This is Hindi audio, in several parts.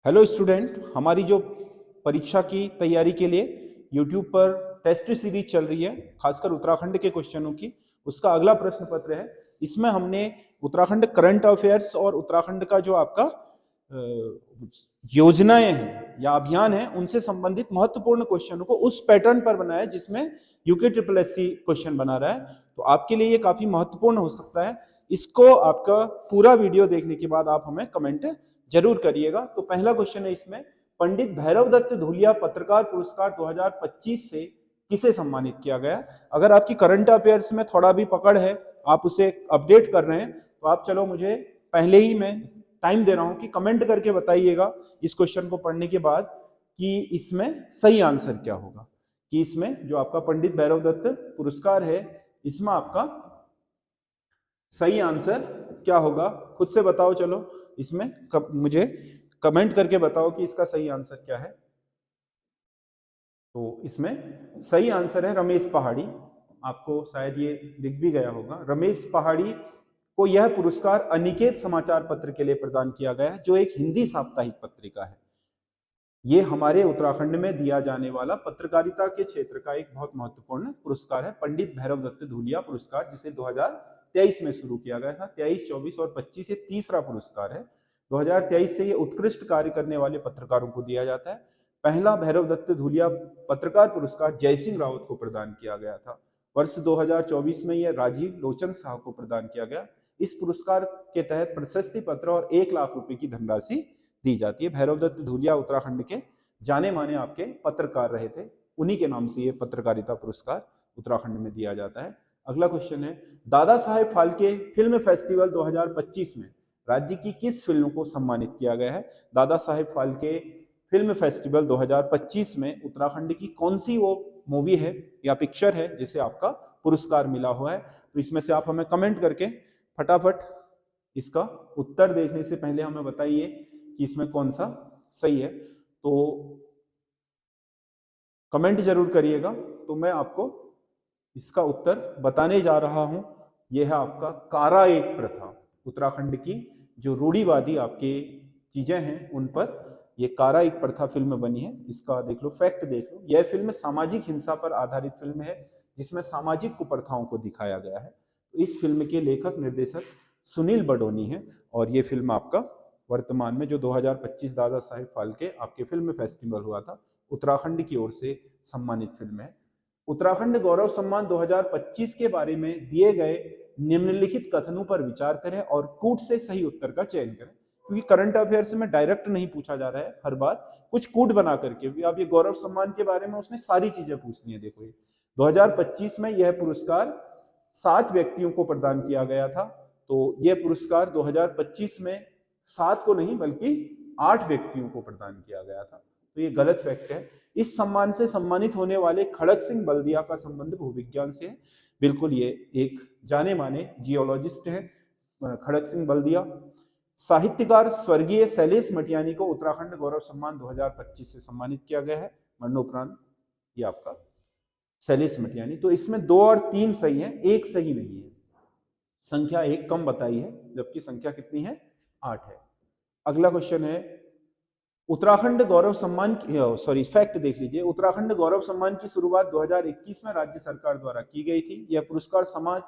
हेलो स्टूडेंट, हमारी जो परीक्षा की तैयारी के लिए यूट्यूब पर टेस्ट सीरीज चल रही है, खासकर उत्तराखंड के क्वेश्चनों की, उसका अगला प्रश्न पत्र है। इसमें हमने उत्तराखंड करंट अफेयर्स और उत्तराखंड का जो आपका योजनाएं हैं या अभियान है उनसे संबंधित महत्वपूर्ण क्वेश्चनों को उस पैटर्न पर बनाया जिसमें यूके ट्रिपल एससी क्वेश्चन बना रहा है। तो आपके लिए ये काफी महत्वपूर्ण हो सकता है। इसको आपका पूरा वीडियो देखने के बाद आप हमें कमेंट जरूर करिएगा। तो पहला क्वेश्चन है इसमें, पंडित भैरव दत्त धूलिया पत्रकार पुरस्कार 2025 से किसे सम्मानित किया गया। अगर आपकी करंट अफेयर्स में थोड़ा भी पकड़ है, आप उसे अपडेट कर रहे हैं, तो आप चलो मुझे पहले ही मैं टाइम दे रहा हूं कि कमेंट करके बताइएगा इस क्वेश्चन को पढ़ने के बाद कि इसमें सही आंसर क्या होगा, कि इसमें जो आपका पंडित भैरव दत्त पुरस्कार है इसमें आपका सही आंसर क्या होगा। खुद से बताओ, चलो इसमें मुझे कमेंट करके बताओ कि इसका सही आंसर क्या है। तो इसमें सही आंसर है रमेश पहाड़ी। आपको शायद ये दिख भी गया होगा। रमेश पहाड़ी को यह पुरस्कार अनिकेत समाचार पत्र के लिए प्रदान किया गया है, जो एक हिंदी साप्ताहिक पत्रिका है। ये हमारे उत्तराखंड में दिया जाने वाला पत्रकारिता के क्षेत्र का एक बहुत महत्वपूर्ण पुरस्कार है, पंडित भैरव दत्त धूलिया पुरस्कार, जिसे 2023 में शुरू किया गया था। 23, 24 और 25 ये तीसरा पुरस्कार है। 2023 से ये उत्कृष्ट कार्य करने वाले पत्रकारों को दिया जाता है। पहला भैरव दत्त धूलिया पत्रकार पुरस्कार जयसिंह रावत को प्रदान किया गया था। वर्ष 2024 में यह राजीव लोचन साहब को प्रदान किया गया। इस पुरस्कार के तहत प्रशस्ति पत्र और 1 लाख रुपए की धनराशि दी जाती है। भैरव दत्त धूलिया उत्तराखंड के जाने माने आपके पत्रकार रहे थे, उन्हीं के नाम से ये पत्रकारिता पुरस्कार उत्तराखंड में दिया जाता है। अगला क्वेश्चन है, दादा साहेब फाल्के फिल्म फेस्टिवल 2025 में राज्य की किस फिल्म को सम्मानित किया गया है। दादा साहेब फाल्के फिल्म फेस्टिवल 2025 में उत्तराखंड की कौन सी वो मूवी है या पिक्चर है जिसे आपका पुरस्कार मिला हुआ है। तो इसमें से आप हमें कमेंट करके फटाफट इसका उत्तर देखने से पहले हमें बताइए कि इसमें कौन सा सही है। तो कमेंट जरूर करिएगा। तो मैं आपको इसका उत्तर बताने जा रहा हूं। यह है आपका कारा एक प्रथा। उत्तराखंड की जो रूढ़िवादी आपके चीजें हैं उन पर यह कारा एक प्रथा फिल्म बनी है। इसका देख लो, फैक्ट देख लो। यह फिल्म सामाजिक हिंसा पर आधारित फिल्म है जिसमें सामाजिक कुप्रथाओं को दिखाया गया है। तो इस फिल्म के लेखक निर्देशक सुनील बडोनी है और ये फिल्म आपका वर्तमान में जो 2025 दादा साहेब फाल्के आपके फिल्म फेस्टिवल हुआ था, उत्तराखंड की ओर से सम्मानित फिल्म है। उत्तराखंड गौरव सम्मान 2025 के बारे में दिए गए निम्नलिखित कथनों पर विचार करें और कूट से सही उत्तर का चयन करें। क्योंकि करंट अफेयर्स में डायरेक्ट नहीं पूछा जा रहा है, हर बार कुछ कूट बना करके भी। आप ये गौरव सम्मान के बारे में उसने सारी चीजें पूछनी है। देखो, ये 2025 में यह पुरस्कार 7 व्यक्तियों को प्रदान किया गया था। तो यह पुरस्कार 2025 में 7 को नहीं बल्कि 8 व्यक्तियों को प्रदान किया गया था। तो ये गलत फैक्ट है। इस सम्मान से सम्मानित होने वाले खड़क सिंह बल्दिया का संबंध भूविज्ञान से है। बिल्कुल, ये एक जाने माने जियोलॉजिस्ट हैं खड़क सिंह बल्दिया। साहित्यकार स्वर्गीय शैलेश मटियानी को उत्तराखंड गौरव सम्मान 2025 से सम्मानित किया गया है मरणोपरांत। ये आपका शैलेश मटियानी। तो इसमें 2 और 3 सही है, 1 सही नहीं है। संख्या 1 कम बताई है, जबकि संख्या कितनी है, 8 है। अगला क्वेश्चन है, उत्तराखंड गौरव सम्मान सॉरी फैक्ट देख लीजिए। उत्तराखंड गौरव सम्मान की शुरुआत 2021 में राज्य सरकार द्वारा की गई थी। यह पुरस्कार समाज,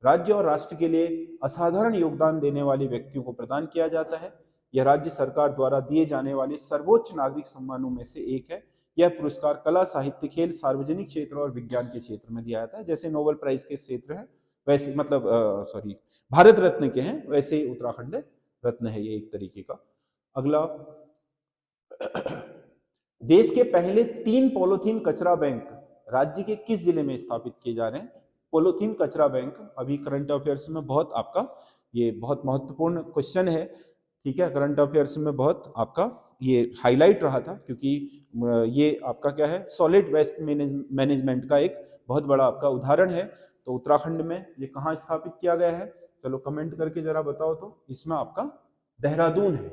राज्य और राष्ट्र के लिए असाधारण योगदान देने वाले व्यक्तियों को प्रदान किया जाता है। यह राज्य सरकार द्वारा दिए जाने वाले सर्वोच्च नागरिक सम्मानों में से एक है। यह पुरस्कार कला, साहित्य, खेल, सार्वजनिक क्षेत्र और विज्ञान के क्षेत्र में दिया जाता है। जैसे नोबेल प्राइज के क्षेत्र है वैसे, मतलब सॉरी भारत रत्न के हैं, वैसे ही उत्तराखंड रत्न है ये एक तरीके का। अगला, देश के पहले 3 पॉलीथीन कचरा बैंक राज्य के किस जिले में स्थापित किए जा रहे हैं। पॉलीथीन कचरा बैंक अभी करंट अफेयर्स में बहुत आपका ये बहुत महत्वपूर्ण क्वेश्चन है। ठीक है, करंट अफेयर्स में बहुत आपका ये हाईलाइट रहा था, क्योंकि ये आपका क्या है, सॉलिड वेस्ट मैनेजमेंट का एक बहुत बड़ा आपका उदाहरण है। तो उत्तराखंड में ये कहाँ स्थापित किया गया है, चलो कमेंट करके जरा बताओ। तो इसमें आपका देहरादून है।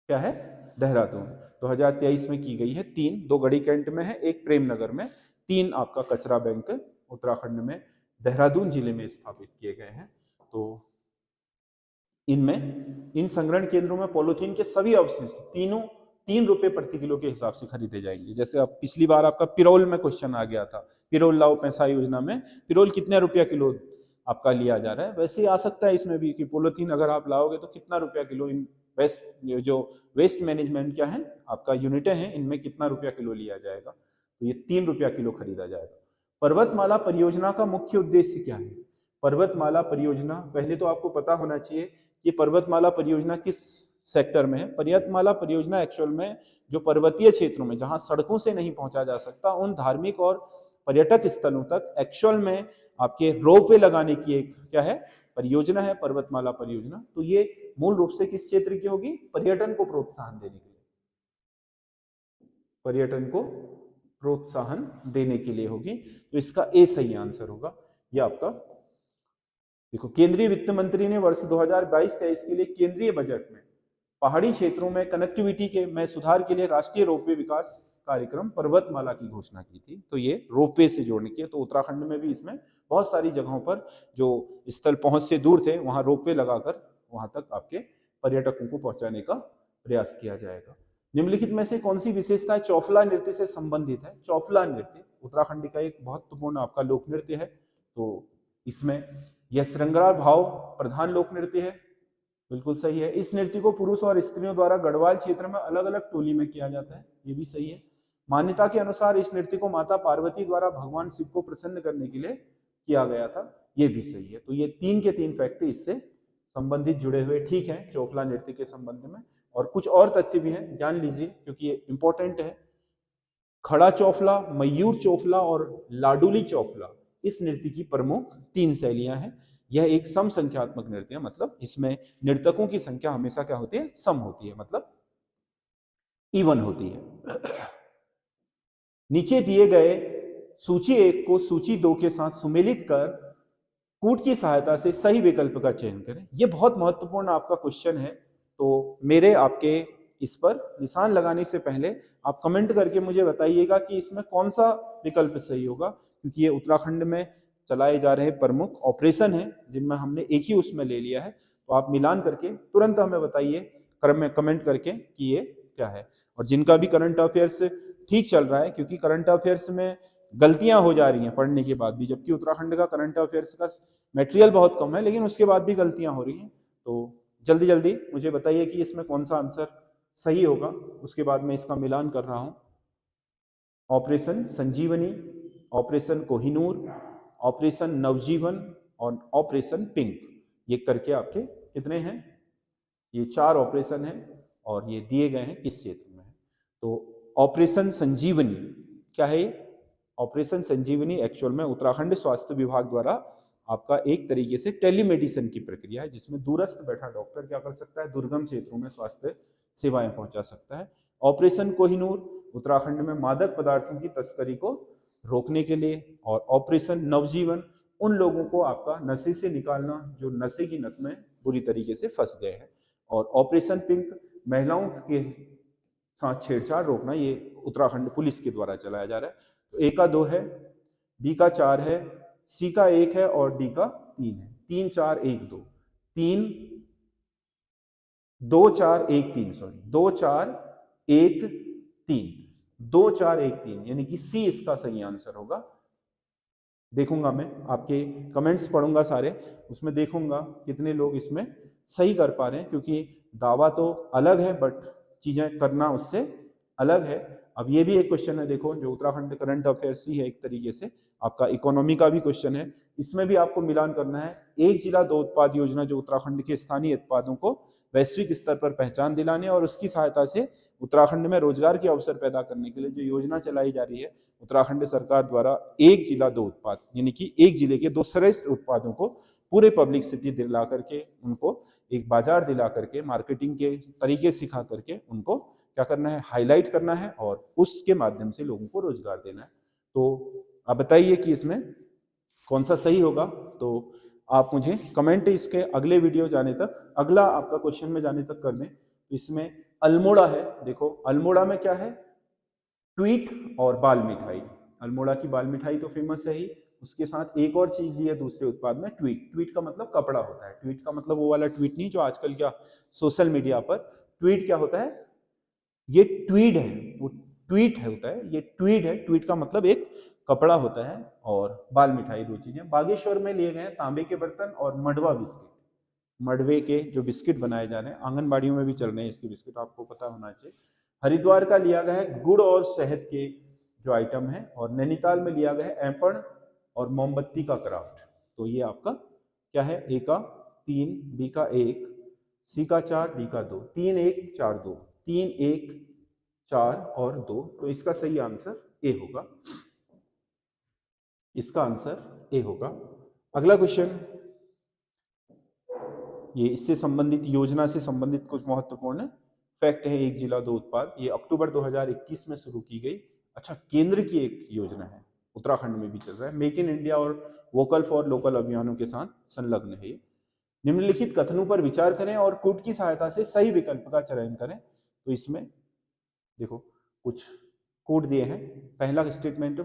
क्या है, देहरादून। 2023 में की गई है। 3, 2 गढ़ी कैंट में है, 1 प्रेमनगर में। 3 आपका कचरा बैंक उत्तराखंड में देहरादून जिले में स्थापित किए गए हैं। तो इनमें इन संग्रहण केंद्रों में पॉलीथीन के सभी अवशिष्ट तीनों 3 रुपए प्रति किलो के हिसाब से खरीदे जाएंगे। जैसे अब पिछली बार आपका पिरोल में क्वेश्चन आ गया था, पिरोल लाओ पैसा योजना में पिरोल कितने रुपया किलो आपका लिया जा रहा है, वैसे ही आ सकता है इसमें भी कि पॉलीथीन अगर आप लाओगे तो कितना रुपया किलो, इन वेस्ट जो वेस्ट मैनेजमेंट क्या है आपका यूनिटें हैं, इनमें कितना रुपया किलो लिया जाएगा, तो ये 3 रुपया किलो खरीदा जाएगा। पर्वतमाला परियोजना का मुख्य उद्देश्य क्या है? पर्वतमाला परियोजना, पहले तो आपको पता होना चाहिए कि पर्वतमाला परियोजना किस सेक्टर में है। पर्वतमाला परियोजना एक्चुअल में जो पर्वतीय क्षेत्रों में जहां सड़कों से नहीं पहुंचा जा सकता, उन धार्मिक और पर्यटक स्थलों तक एक्चुअल में आपके रोपवे लगाने की एक क्या है परियोजना है, पर्वतमाला परियोजना। तो ये मूल रूप से किस क्षेत्र की होगी? पर्यटन को प्रोत्साहन देने के लिए, पर्यटन को प्रोत्साहन देने के लिए होगी। तो इसका ए सही आंसर होगा। ये आपका देखो, केंद्रीय वित्त मंत्री ने वर्ष 2022-23 के लिए केंद्रीय बजट में पहाड़ी क्षेत्रों में कनेक्टिविटी के में सुधार के लिए राष्ट्रीय रोपवे विकास कार्यक्रम पर्वतमाला की घोषणा की थी। तो ये रोपवे से जोड़ने की है। तो उत्तराखंड में भी इसमें बहुत सारी जगहों पर जो स्थल पहुंच से दूर थे वहां रोपवे लगाकर वहां तक आपके पर्यटकों को पहुंचाने का प्रयास किया जाएगा। निम्नलिखित में से कौन सी विशेषता चौफला नृत्य से संबंधित है? चौफला नृत्य उत्तराखंड का एक महत्वपूर्ण आपका लोक नृत्य है। तो इसमें यह श्रृंगार भाव प्रधान लोक नृत्य है, बिल्कुल सही है। इस नृत्य को पुरुष और स्त्रियों द्वारा गढ़वाल क्षेत्र में अलग अलग टोली में किया जाता है, ये भी सही है। मान्यता के अनुसार इस नृत्य को माता पार्वती द्वारा भगवान शिव को प्रसन्न करने के लिए किया गया था, ये भी सही है। तो ये 3 के 3 फैक्ट इससे संबंधित जुड़े हुए ठीक है चौफला नृत्य के संबंध में। और कुछ और तथ्य भी हैं, जान लीजिए क्योंकि ये इंपॉर्टेंट है। खड़ा चौफला, मयूर चौफला और लाडुली चौफला इस नृत्य की प्रमुख 3 शैलियां हैं। यह एक सम संख्यात्मक नृत्य है, मतलब इसमें नर्तकों की संख्या हमेशा क्या होती है? सम होती है, मतलब इवन होती है। नीचे दिए गए सूची 1 को सूची 2 के साथ सुमेलित कर कूट की सहायता से सही विकल्प का चयन करें। यह बहुत महत्वपूर्ण आपका क्वेश्चन है। तो मेरे आपके इस पर निशान लगाने से पहले आप कमेंट करके मुझे बताइएगा कि इसमें कौन सा विकल्प सही होगा, क्योंकि ये उत्तराखंड में चलाए जा रहे प्रमुख ऑपरेशन हैं जिनमें हमने एक ही उसमें ले लिया है। तो आप मिलान करके तुरंत हमें बताइए कमेंट करके कि ये क्या है। और जिनका भी करंट अफेयर्स ठीक चल रहा है, क्योंकि करंट अफेयर्स में गलतियां हो जा रही हैं पढ़ने के बाद भी, जबकि उत्तराखंड का करंट अफेयर्स का मटेरियल बहुत कम है लेकिन उसके बाद भी गलतियां हो रही हैं। तो जल्दी जल्दी मुझे बताइए कि इसमें कौन सा आंसर सही होगा। उसके बाद मैं इसका मिलान कर रहा हूं। ऑपरेशन संजीवनी, ऑपरेशन कोहिनूर, ऑपरेशन नवजीवन और ऑपरेशन पिंक, ये करके आपके कितने हैं? ये 4 ऑपरेशन हैं और ये दिए गए हैं किस क्षेत्र में है। तो ऑपरेशन संजीवनी क्या है? ऑपरेशन संजीवनी एक्चुअल में उत्तराखंड स्वास्थ्य विभाग द्वारा आपका एक तरीके से टेलीमेडिसिन की प्रक्रिया है, जिसमें दूरस्थ बैठा डॉक्टर क्या कर सकता है? दुर्गम क्षेत्रों में स्वास्थ्य सेवाएं पहुंचा सकता है। ऑपरेशन कोहिनूर उत्तराखंड में मादक पदार्थों की तस्करी को रोकने के लिए, और ऑपरेशन नवजीवन उन लोगों को आपका नशे से निकालना जो नशे की लत में बुरी तरीके से फंस गए हैं, और ऑपरेशन पिंक महिलाओं के साथ छेड़छाड़ रोकना, ये उत्तराखंड पुलिस के द्वारा चलाया जा रहा है। तो ए का 2 है, बी का 4 है, सी का 1 है और डी का 3 है। 3 4 1 2 3 2 4 1 3 सॉरी 2 4 1 3 2 4 1 3 यानी कि सी इसका सही आंसर होगा। देखूंगा मैं आपके कमेंट्स पढ़ूंगा सारे, उसमें देखूंगा कितने लोग इसमें सही कर पा रहे हैं, क्योंकि दावा तो अलग है बट चीजें करना उससे अलग है। अब ये भी एक क्वेश्चन है देखो, जो उत्तराखंड करंट अफेयर्स ही है एक तरीके से, आपका इकोनॉमी का भी क्वेश्चन है। इसमें भी आपको मिलान करना है। एक जिला दो उत्पाद योजना जो उत्तराखंड के स्थानीय उत्पादों को वैश्विक स्तर पर पहचान दिलाने और उसकी सहायता से उत्तराखंड में रोजगार के अवसर पैदा करने के लिए जो योजना चलाई जा रही है उत्तराखंड सरकार द्वारा, एक जिला दो उत्पाद, यानी कि एक जिले के 2 श्रेष्ठ उत्पादों को पूरे पब्लिक सिटी दिला करके, उनको एक बाजार दिला करके, मार्केटिंग के तरीके सिखा करके उनको क्या करना है? हाईलाइट करना है और उसके माध्यम से लोगों को रोजगार देना है। तो आप बताइए कि इसमें कौन सा सही होगा। तो आप मुझे कमेंट इसके अगले वीडियो जाने तक, अगला आपका क्वेश्चन में जाने तक कर दें। तो इसमें अल्मोड़ा है, देखो अल्मोड़ा में क्या है? ट्वीट और बाल मिठाई। अल्मोड़ा की बाल मिठाई तो फेमस है ही, उसके साथ एक और चीज ली है दूसरे उत्पाद में, ट्वीट। ट्वीट का मतलब कपड़ा होता है। ट्वीट का मतलब वो वाला ट्वीट नहीं जो आजकल क्या सोशल मीडिया पर। ट्वीट क्या होता है, ये ट्वीड है, वो ट्वीट है होता है, ये ट्वीड है। ट्वीट का मतलब एक कपड़ा होता है और बाल मिठाई, दो चीजें। बागेश्वर में लिए गए हैं तांबे के बर्तन और मडवा बिस्किट। मडवे के जो बिस्किट बनाए जा रहे हैं, आंगनबाड़ियों में भी चल रहे हैं इसके बिस्किट, आपको पता होना चाहिए। हरिद्वार का लिया गया है गुड़ और शहद के जो आइटम है, और नैनीताल में लिया गया है ऐपण और मोमबत्ती का क्राफ्ट। तो ये आपका क्या है, ए का 3, बी का 1, सी का 4, डी का 2। 3 1 4 2, 3 1 4 और 2। तो इसका सही आंसर ए होगा, इसका आंसर ए होगा। अगला क्वेश्चन, ये इससे संबंधित, योजना से संबंधित कुछ महत्वपूर्ण फैक्ट है। एक जिला दो उत्पाद, ये अक्टूबर 2021 में शुरू की गई। अच्छा, केंद्र की एक योजना है, उत्तराखंड में भी चल रहा है। मेक इन इंडिया और वोकल फॉर लोकल अभियानों के साथ संलग्न है ये। निम्नलिखित कथनों पर विचार करें और कोड की सहायता से सही विकल्प का चयन करें। तो इसमें देखो कुछ कोड दिए हैं। पहला स्टेटमेंट,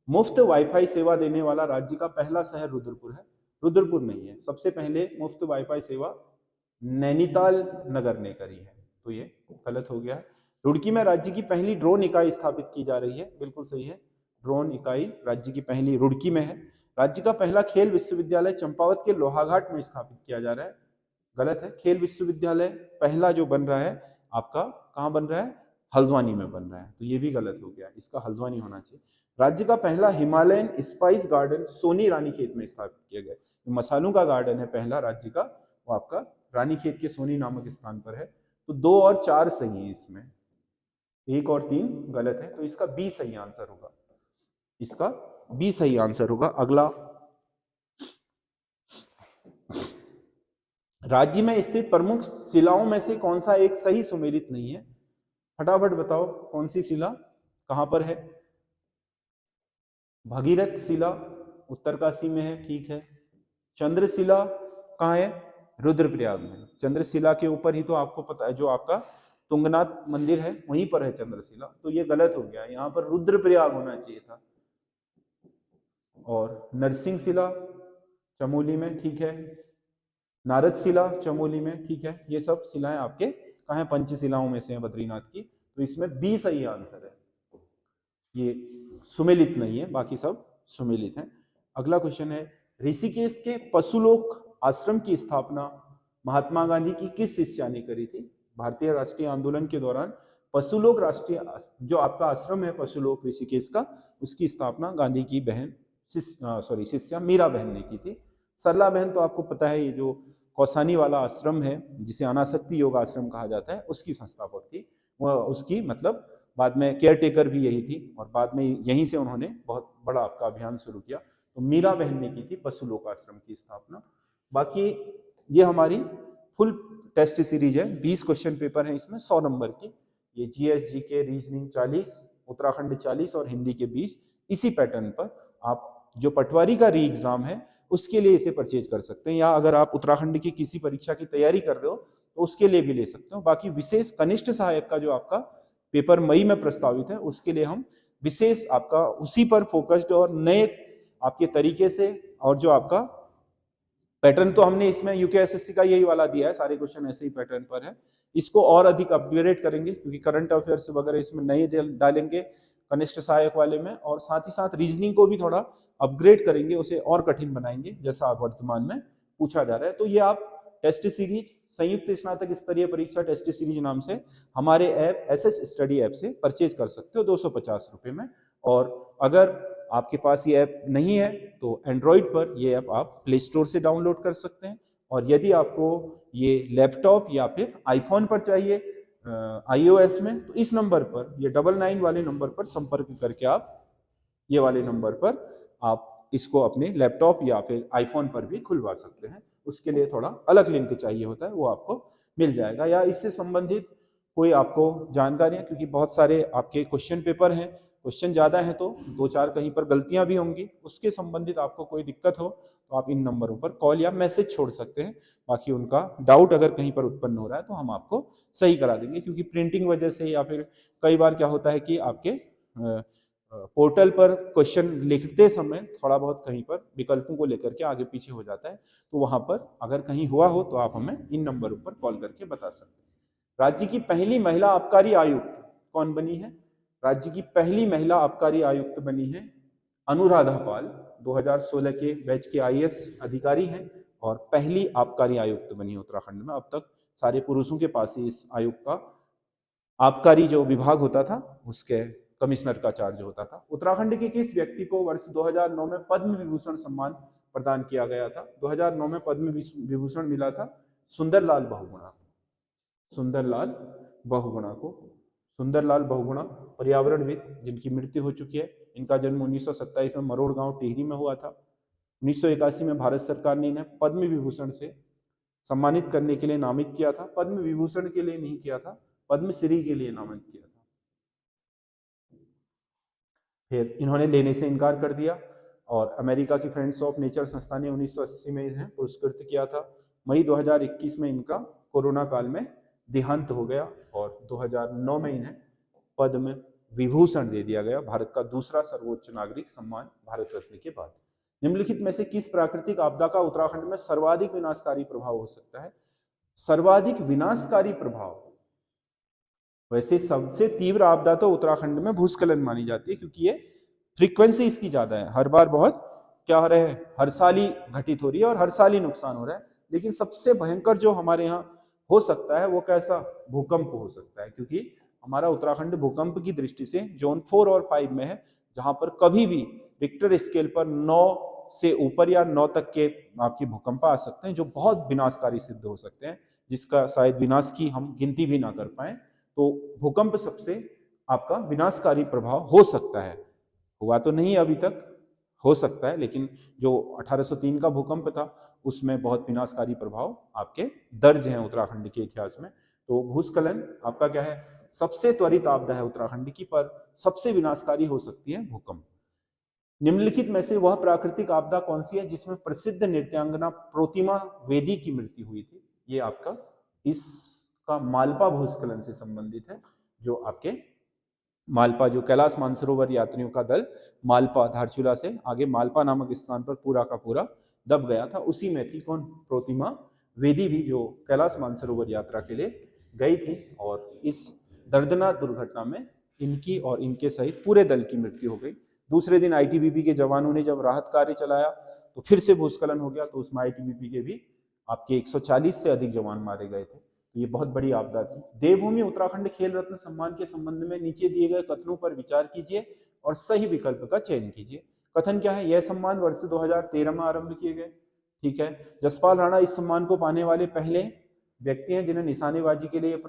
मुफ्त वाईफाई सेवा देने वाला राज्य का पहला शहर रुद्रपुर है। रुद्रपुर नहीं है, सबसे पहले मुफ्त वाईफाई सेवा नैनीताल नगर ने करी है, तो ये गलत हो गया है। रुड़की में राज्य की पहली ड्रोन इकाई स्थापित की जा रही है, बिल्कुल सही है। ड्रोन इकाई राज्य की पहली रुड़की में है। राज्य का पहला खेल विश्वविद्यालय चंपावत के लोहाघाट में स्थापित किया जा रहा है, गलत है। खेल विश्वविद्यालय पहला जो बन रहा है आपका कहाँ बन रहा है, हल्द्वानी में बन रहा है, तो ये भी गलत हो गया, इसका हल्द्वानी होना चाहिए। राज्य का पहला Himalayan spice garden Soni Ranikhet में स्थापित किया गया। मसालों का गार्डन है पहला राज्य का, वो आपका रानीखेत के सोनी नामक स्थान पर है। तो 2 और 4 सही है इसमें, 1 और 3 गलत है, तो इसका बी सही आंसर होगा, इसका बी सही आंसर होगा। अगला, राज्य में स्थित प्रमुख शिलाओं में से कौन सा एक सही सुमेलित नहीं है? फटाफट बताओ कौन सी शिला कहां पर है? भगीरथ शिला उत्तरकाशी में है, ठीक है। चंद्रशिला कहाँ है? रुद्रप्रयाग में। चंद्रशिला के ऊपर ही तो आपको पता है जो आपका तुंगनाथ मंदिर है, वहीं पर है चंद्रशिला, तो ये गलत हो गया, यहाँ पर रुद्रप्रयाग होना चाहिए था। और नरसिंह शिला चमोली में, ठीक है। नारद शिला चमोली में, ठीक है। ये सब शिलाएं आपके कहाँ हैं? पंचशिलाओं में से हैं बद्रीनाथ की, तो इसमें बी सही आंसर है। ये सुमेलित नहीं है, बाकी सब सुमेलित हैं। अगला क्वेश्चन है, ऋषिकेश के पशुलोक आश्रम की स्थापना महात्मा गांधी की किस शिष्या ने करी थी? भारतीय राष्ट्रीय आंदोलन के दौरान पशुलोक राष्ट्रीय जो आपका आश्रम है पशुलोक ऋषिकेश का, उसकी स्थापना गांधी की बहन शिष्या मीरा बहन ने की थी। सरला बहन तो आपको पता है, ये जो कौसानी वाला आश्रम है जिसे अनासक्ति योग आश्रम कहा जाता है, उसकी संस्थापक थी। वह उसकी मतलब बाद में केयर टेकर भी यही थी, और बाद में यहीं से उन्होंने बहुत बड़ा आपका अभियान शुरू किया। तो मीरा बहन ने की थी पशुलोक आश्रम की स्थापना। बाकी ये हमारी फुल टेस्ट सीरीज है, 20 क्वेश्चन पेपर है इसमें, 100 नंबर की। ये जीएस जीके रीजनिंग 40, उत्तराखंड 40 और हिंदी के 20। इसी पैटर्न पर आप जो पटवारी का री एग्जाम है उसके लिए इसे परचेज कर सकते हैं, या अगर आप उत्तराखंड की किसी परीक्षा की तैयारी कर रहे हो तो उसके लिए भी ले सकते हो। बाकी विशेष कनिष्ठ सहायक का जो आपका पेपर मई में प्रस्तावित है, उसके लिए हम विशेष आपका उसी पर फोकस्ड और नए आपके तरीके से, और जो आपका पैटर्न तो हमने इसमें यूकेएसएससी का यही वाला दिया है, सारे क्वेश्चन ऐसे ही पैटर्न पर है। इसको और अधिक अपग्रेड करेंगे क्योंकि करंट अफेयर्स वगैरह इसमें नए डालेंगे कनिष्ठ सहायक वाले में, और साथ ही साथ रीजनिंग को भी थोड़ा अपग्रेड करेंगे, उसे और कठिन बनाएंगे जैसा वर्तमान में पूछा जा रहा है। तो ये आप टेस्ट सीरीज, संयुक्त स्नातक स्तरीय परीक्षा टेस्ट सीरीज नाम से हमारे ऐप एसएस स्टडी ऐप से परचेज कर सकते हो 250 रुपये में। और अगर आपके पास ये ऐप नहीं है तो एंड्रॉइड पर ये ऐप आप प्ले स्टोर से डाउनलोड कर सकते हैं। और यदि आपको ये लैपटॉप या फिर आईफोन पर चाहिए iOS में, तो इस नंबर पर, ये 99 वाले नंबर पर संपर्क करके आप ये वाले नंबर पर आप इसको अपने लैपटॉप या फिर आईफोन पर भी खुलवा सकते हैं। उसके लिए थोड़ा अलग लिंक चाहिए होता है, वो आपको मिल जाएगा। या इससे संबंधित कोई आपको जानकारियां, क्योंकि बहुत सारे आपके क्वेश्चन पेपर हैं, क्वेश्चन ज़्यादा हैं तो 2-4 कहीं पर गलतियां भी होंगी, उसके संबंधित आपको कोई दिक्कत हो तो आप इन नंबरों पर कॉल या मैसेज छोड़ सकते हैं। बाकी उनका डाउट अगर कहीं पर उत्पन्न हो रहा है तो हम आपको सही करा देंगे, क्योंकि प्रिंटिंग वजह से या फिर कई बार क्या होता है कि आपके पोर्टल पर क्वेश्चन लिखते समय थोड़ा बहुत कहीं पर विकल्पों को लेकर के आगे पीछे हो जाता है, तो वहां पर अगर कहीं हुआ हो तो आप हमें इन नंबरों पर कॉल करके बता सकते हैं। राज्य की पहली महिला आबकारी आयुक्त कौन बनी है? राज्य की पहली महिला आबकारी आयुक्त बनी है अनुराधा पाल, 2016 के बैच के आईएएस अधिकारी हैं और पहली आबकारी आयुक्त बनी है उत्तराखंड में। अब तक सारे पुरुषों के पास ही इस आयोग का आबकारी जो विभाग होता था उसके कमिश्नर का चार्ज होता था। उत्तराखंड के किस व्यक्ति को वर्ष 2009 में पद्म विभूषण सम्मान प्रदान किया गया था? 2009 में पद्म विभूषण मिला था सुंदरलाल बहुगुणा, सुंदरलाल बहुगुणा को। सुंदरलाल बहुगुणा पर्यावरणविद जिनकी मृत्यु हो चुकी है। इनका जन्म 1927 में मरोड़ गांव टिहरी में हुआ था। 1981 में भारत सरकार ने इन्हें पद्म विभूषण से सम्मानित करने के लिए नामित किया था। पद्म विभूषण के लिए नहीं किया था, पद्मश्री के लिए नामित किया था। फिर इन्होंने लेने से इनकार कर दिया और अमेरिका की फ्रेंड्स ऑफ नेचर संस्था ने 1980 में इन्हें पुरस्कृत किया था। मई 2021 में इनका कोरोना काल में देहांत हो गया और 2009 में इन्हें पद्म विभूषण दे दिया गया, भारत का दूसरा सर्वोच्च नागरिक सम्मान भारत रत्न के बाद। निम्नलिखित में से किस प्राकृतिक आपदा का उत्तराखंड में सर्वाधिक विनाशकारी प्रभाव हो सकता है? सर्वाधिक विनाशकारी प्रभाव, वैसे सबसे तीव्र आपदा तो उत्तराखंड में भूस्खलन मानी जाती है क्योंकि ये फ्रीक्वेंसी इसकी ज्यादा है, हर बार बहुत क्या हो रहा है, हर साल ही घटित हो रही है और हर साल ही नुकसान हो रहा है। लेकिन सबसे भयंकर जो हमारे यहाँ हो सकता है वो कैसा? भूकंप हो सकता है, क्योंकि हमारा उत्तराखंड भूकंप की दृष्टि से जोन 4 और 5 में है, जहां पर कभी भी रिक्टर स्केल पर 9 से ऊपर या 9 तक के आपके भूकंप आ सकते हैं जो बहुत विनाशकारी सिद्ध हो सकते हैं, जिसका शायद विनाश की हम गिनती भी ना कर पाए। तो भूकंप सबसे आपका विनाशकारी प्रभाव हो सकता है। हुआ तो नहीं अभी तक, हो सकता है, लेकिन जो 1803 का भूकंप था उसमें बहुत विनाशकारी प्रभाव आपके दर्ज हैं उत्तराखंड के इतिहास में। तो भूस्खलन आपका क्या है? सबसे त्वरित आपदा है उत्तराखंड की, पर सबसे विनाशकारी हो सकती है भूकंप। निम्नलिखित में से वह प्राकृतिक आपदा कौन सी है जिसमें प्रसिद्ध नृत्यांगना प्रोतिमा वेदी की मृत्यु हुई थी? ये आपका इसका मालपा भूस्खलन से संबंधित है। जो आपके मालपा, जो कैलाश मानसरोवर यात्रियों का दल मालपा, धारचूला से आगे मालपा नामक स्थान पर पूरा का पूरा दब गया था, उसी में थी कौन? प्रोतिमा वेदी भी, जो कैलाश मानसरोवर यात्रा के लिए गई थी। और इस दर्दनाक दुर्घटना में इनकी और इनके सहित पूरे दल की मृत्यु हो गई। दूसरे दिन आईटीबीपी के जवानों ने जब राहत कार्य चलाया तो फिर से भूस्खलन हो गया, तो उसमें आईटीबीपी के भी आपके 140 से अधिक जवान मारे गए थे। ये बहुत बड़ी आपदा थी। देवभूमि उत्तराखंड खेल रत्न सम्मान के संबंध में नीचे दिए गए कथनों पर विचार कीजिए और सही विकल्प का चयन कीजिए। कथन क्या है? यह सम्मान वर्ष 2013 में आरंभ किए गए। ठीक है। जसपाल राणा इस सम्मान को पाने वाले पहले व्यक्ति हैं जिन्हें निशानेबाजी के लिए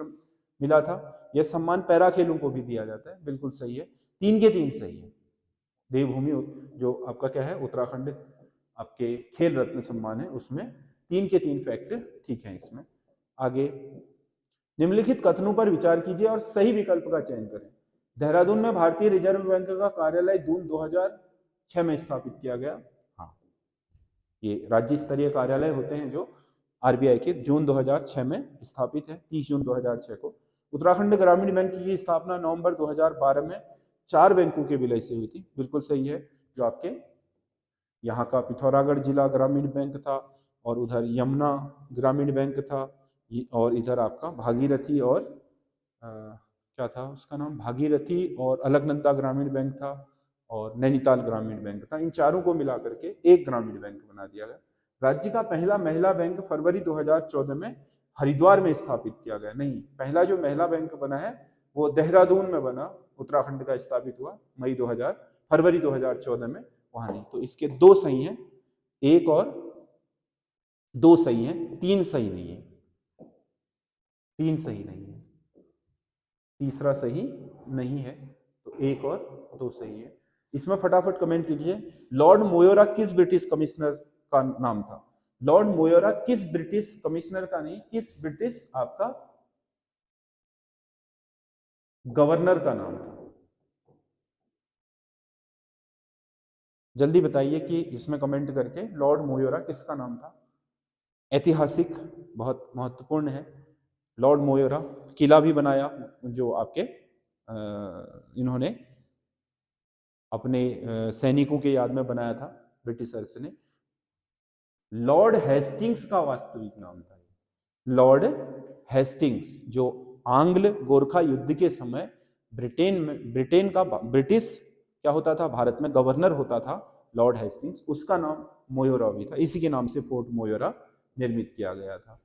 मिला था। यह सम्मान पैरा खेलों को भी दिया जाता है, बिल्कुल सही है। 3 के 3 सही है। देवभूमि जो आपका क्या है, उत्तराखंड आपके खेल रत्न सम्मान है, उसमें 3 के 3 फैक्ट ठीक है। इसमें आगे निम्नलिखित कथनों पर विचार कीजिए और सही विकल्प का चयन करें। देहरादून में भारतीय रिजर्व बैंक का कार्यालय जून 2006 में स्थापित किया गया। हाँ, ये राज्य स्तरीय कार्यालय होते हैं जो आरबीआई के, जून 2006 में स्थापित है, 30 जून 2006 को। उत्तराखंड ग्रामीण बैंक की स्थापना नवंबर 2012 में 4 बैंकों के विलय से हुई थी, बिल्कुल सही है। जो आपके यहाँ का पिथौरागढ़ जिला ग्रामीण बैंक था और उधर यमुना ग्रामीण बैंक था, और इधर आपका भागीरथी और क्या था उसका नाम, भागीरथी और अलकनंदा ग्रामीण बैंक था और नैनीताल ग्रामीण बैंक था। इन चारों को मिला करके एक ग्रामीण बैंक बना दिया गया। राज्य का पहला महिला बैंक फरवरी 2014 में हरिद्वार में स्थापित किया गया। नहीं, पहला जो महिला बैंक बना है वो देहरादून में बना, उत्तराखंड का स्थापित हुआ फरवरी 2014 में, वहां नहीं। तो इसके 2 सही हैं, 1 और 2 सही हैं, 3 सही नहीं है, 3 सही नहीं है, तीसरा सही नहीं है, तो 1 और 2 सही है। इसमें फटाफट कमेंट कीजिए, लॉर्ड मोयोरा किस ब्रिटिश कमिश्नर का नाम था? लॉर्ड मोयोरा किस ब्रिटिश कमिश्नर का नहीं, किस ब्रिटिश आपका गवर्नर का नाम था? जल्दी बताइए कि इसमें कमेंट करके लॉर्ड मोयोरा किसका नाम था? ऐतिहासिक बहुत महत्वपूर्ण है। लॉर्ड मोयोरा किला भी बनाया जो आपके इन्होंने अपने सैनिकों के याद में बनाया था ब्रिटिशर्स ने। लॉर्ड हेस्टिंग्स का वास्तविक नाम था लॉर्ड हेस्टिंग्स, जो आंग्ल गोरखा युद्ध के समय ब्रिटिश क्या होता था, भारत में गवर्नर होता था लॉर्ड हेस्टिंग्स, उसका नाम मोयोरा भी था। इसी के नाम से फोर्ट मोयोरा निर्मित किया गया था।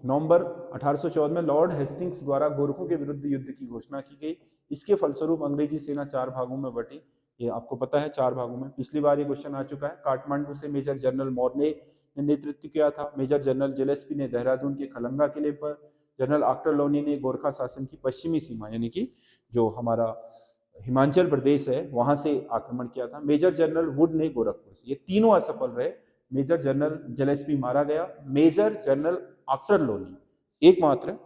नवंबर 1814 में लॉर्ड हेस्टिंग्स द्वारा गोरखों के विरुद्ध युद्ध की घोषणा की गई। इसके फलस्वरूप अंग्रेजी सेना 4 भागों में बटी। ये आपको पता है 4 भागों में, पिछली बार ये क्वेश्चन आ चुका है। काठमांडू से मेजर जनरल मॉर्ने ने नेतृत्व किया था। मेजर जनरल जिलेस्पी ने देहरादून के खलंगा किले पर, जनरल आक्टर लोनी ने गोरखा शासन की पश्चिमी सीमा यानी कि जो हमारा हिमाचल प्रदेश है वहां से आक्रमण किया था। मेजर जनरल वुड ने गोरखपुर से। ये तीनों असफल रहे। मेजर जनरल जिलेस्पी मारा गया। मेजर जनरल आक्टर लोनी एकमात्र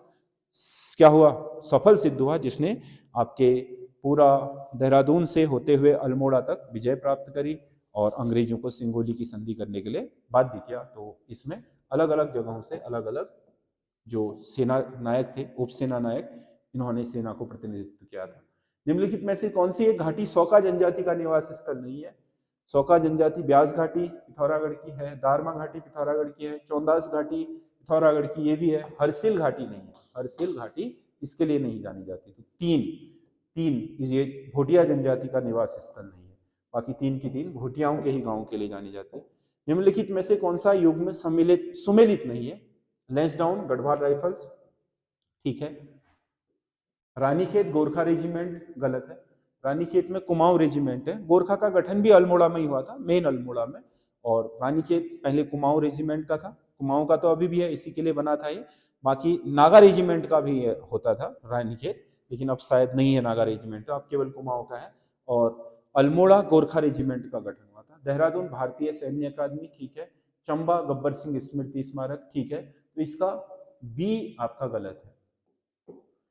क्या हुआ, सफल सिद्ध हुआ, जिसने आपके पूरा देहरादून से होते हुए अल्मोड़ा तक विजय प्राप्त करी और अंग्रेजों को सिंगोली की संधि करने के लिए बाध्य किया। तो इसमें अलग अलग जगहों से अलग अलग जो सेना नायक थे, उपसेना नायक, इन्होंने सेना को प्रतिनिधित्व किया था। निम्नलिखित में से कौन सी एक घाटी सौका जनजाति का निवास स्थल नहीं है? सौका जनजाति ब्यास घाटी पिथौरागढ़ की है, दारमा घाटी पिथौरागढ़ की है, चौंदास घाटी पिथौरागढ़ की ये भी है, हरसिल घाटी नहीं है। हरसिल घाटी इसके लिए नहीं जानी जाती। तो तीन ये भोटिया जनजाति का निवास स्थल नहीं है। बाकी 3 की 3 भोटियाओं के ही गांव के लिए जानी जाती है। निम्नलिखित में से कौन सा युग में सुमेलित नहीं है? लैंसडाउन गढ़वाल राइफल्स, ठीक है। रानीखेत गोरखा रेजिमेंट, गलत है। रानीखेत में कुमाऊं रेजिमेंट है। गोरखा का गठन भी अल्मोड़ा में ही हुआ था, मेन अल्मोड़ा में, और रानीखेत पहले कुमाऊं रेजिमेंट का था। कुमाऊं का तो अभी भी है, इसी के लिए बना था ये। बाकी नागा रेजिमेंट का भी होता था रानीखेत, लेकिन अब शायद नहीं है नागा रेजिमेंट, अब केवल कुमाऊं का है। और अल्मोड़ा गोरखा रेजिमेंट का गठन हुआ था। देहरादून भारतीय सैन्य अकादमी, ठीक है। चंबा गब्बर सिंह स्मृति स्मारक, ठीक है। तो इसका बी आपका गलत है,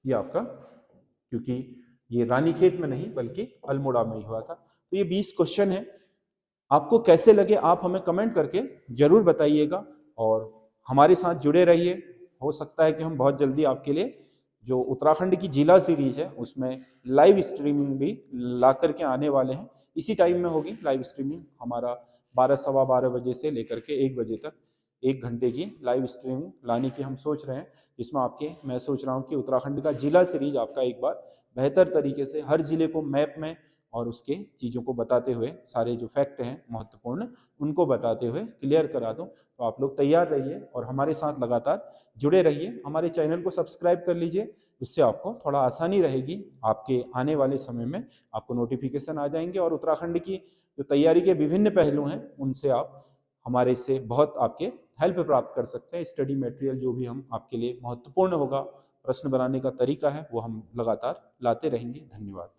ये आपका, क्योंकि ये रानीखेत में नहीं बल्कि अल्मोड़ा में ही हुआ था। तो ये 20 क्वेश्चन है। आपको कैसे लगे आप हमें कमेंट करके जरूर बताइएगा और हमारे साथ जुड़े रहिए। हो सकता है कि हम बहुत जल्दी आपके लिए जो उत्तराखंड की जिला सीरीज है उसमें लाइव स्ट्रीमिंग भी ला करके आने वाले हैं। इसी टाइम में होगी लाइव स्ट्रीमिंग हमारा 12 सवा 12 बजे से लेकर के 1 बजे तक 1 घंटे की लाइव स्ट्रीमिंग लाने की हम सोच रहे हैं, जिसमें मैं सोच रहा हूँ कि उत्तराखंड का जिला सीरीज आपका एक बार बेहतर तरीके से हर जिले को मैप में और उसके चीज़ों को बताते हुए, सारे जो फैक्ट हैं महत्वपूर्ण उनको बताते हुए क्लियर करा दूं। तो आप लोग तैयार रहिए और हमारे साथ लगातार जुड़े रहिए। हमारे चैनल को सब्सक्राइब कर लीजिए, इससे आपको थोड़ा आसानी रहेगी। आपके आने वाले समय में आपको नोटिफिकेशन आ जाएंगे और उत्तराखंड की जो तैयारी के विभिन्न पहलू हैं उनसे आप हमारे से बहुत आपके हेल्प प्राप्त कर सकते हैं। स्टडी मटेरियल जो भी हम आपके लिए महत्वपूर्ण होगा, प्रश्न बनाने का तरीका है, वो हम लगातार लाते रहेंगे। धन्यवाद।